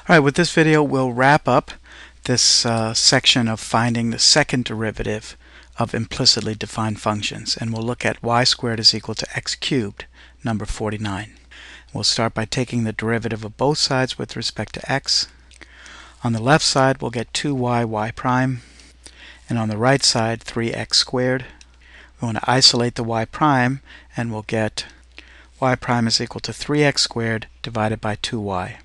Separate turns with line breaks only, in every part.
Alright, with this video we'll wrap up this section of finding the second derivative of implicitly defined functions, and we'll look at y squared is equal to x cubed, number 49. We'll start by taking the derivative of both sides with respect to x. On the left side we'll get 2y y prime, and on the right side 3x squared. We want to isolate the y prime, and we'll get y prime is equal to 3x squared divided by 2y.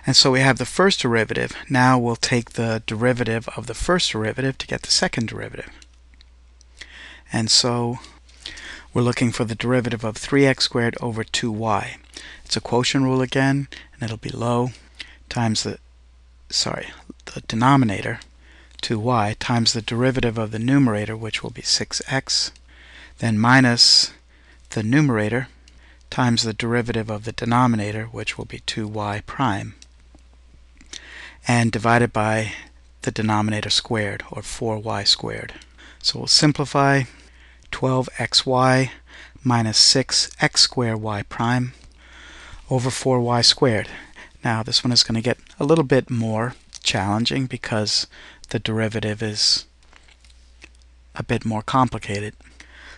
And so we have the first derivative. Now we'll take the derivative of the first derivative to get the second derivative. And so we're looking for the derivative of 3x squared over 2y. It's a quotient rule again, and it'll be low times the denominator, 2y, times the derivative of the numerator, which will be 6x, then minus the numerator times the derivative of the denominator, which will be 2y prime, and divided by the denominator squared, or 4y squared. So we'll simplify 12xy minus 6x squared y prime over 4y squared. Now this one is going to get a little bit more challenging because the derivative is a bit more complicated.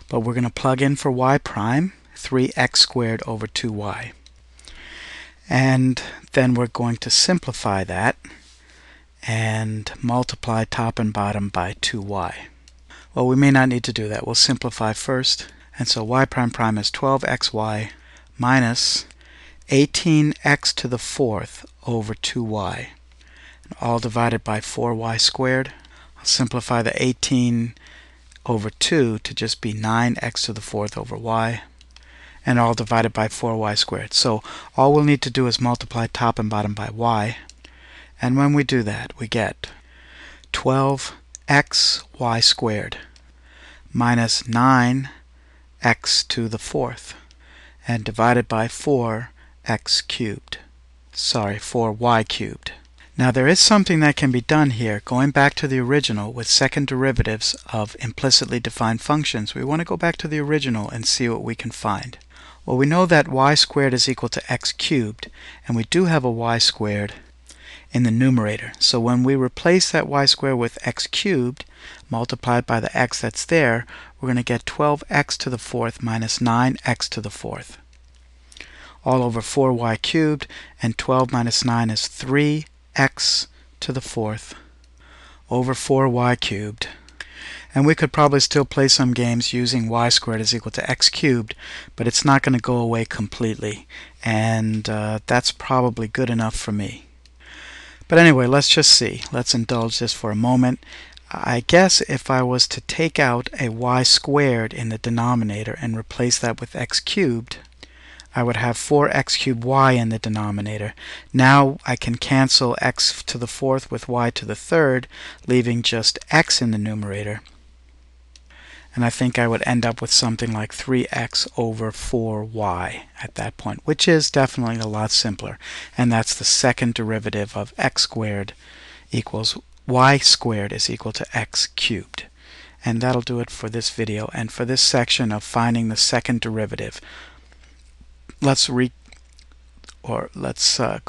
But we're going to plug in for y prime 3x squared over 2y. And then we're going to simplify that and multiply top and bottom by 2y. Well, we may not need to do that. We'll simplify first. And so y prime prime is 12xy minus 18x to the fourth over 2y. All divided by 4y squared. I'll simplify the 18 over 2 to just be 9x to the fourth over y, and all divided by 4y squared. So all we'll need to do is multiply top and bottom by y, and when we do that we get 12xy squared minus 9x to the fourth, and divided by 4y cubed. Now there is something that can be done here. Going back to the original with second derivatives of implicitly defined functions, we want to go back to the original and see what we can find. Well, we know that y squared is equal to x cubed, and we do have a y squared in the numerator. So when we replace that y squared with x cubed multiplied by the x that's there, we're going to get 12x to the fourth minus 9x to the fourth, all over 4y cubed, and 12 minus 9 is 3x to the fourth over 4y cubed. And we could probably still play some games using y squared is equal to x cubed, but it's not going to go away completely, and that's probably good enough for me. But anyway, let's just see. Let's indulge this for a moment. I guess if I was to take out a y squared in the denominator and replace that with x cubed, I would have 4x cubed y in the denominator. Now I can cancel x to the fourth with y to the third, leaving just x in the numerator. And I think I would end up with something like 3x over 4y at that point, which is definitely a lot simpler. And that's the second derivative of x squared equals y squared is equal to x cubed. And that'll do it for this video and for this section of finding the second derivative. Let's go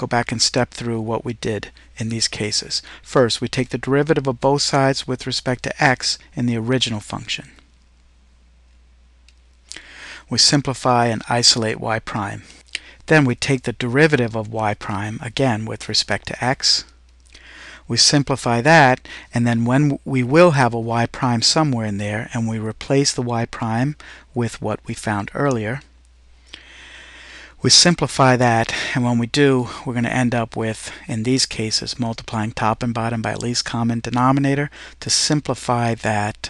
back and step through what we did in these cases. First, we take the derivative of both sides with respect to x in the original function. We simplify and isolate y prime. Then we take the derivative of y prime again with respect to x. We simplify that, and then when we will have a y prime somewhere in there, and we replace the y prime with what we found earlier. We simplify that, and when we do, we're going to end up with, in these cases, multiplying top and bottom by least common denominator to simplify that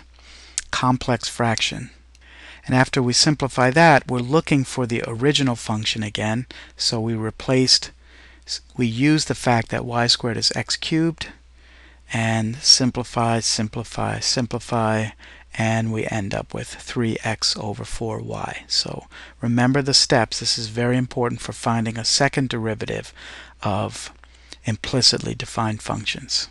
complex fraction. And after we simplify that, we're looking for the original function again. So we use the fact that y squared is x cubed, and simplify, and we end up with 3x over 4y. So remember the steps. This is very important for finding a second derivative of implicitly defined functions.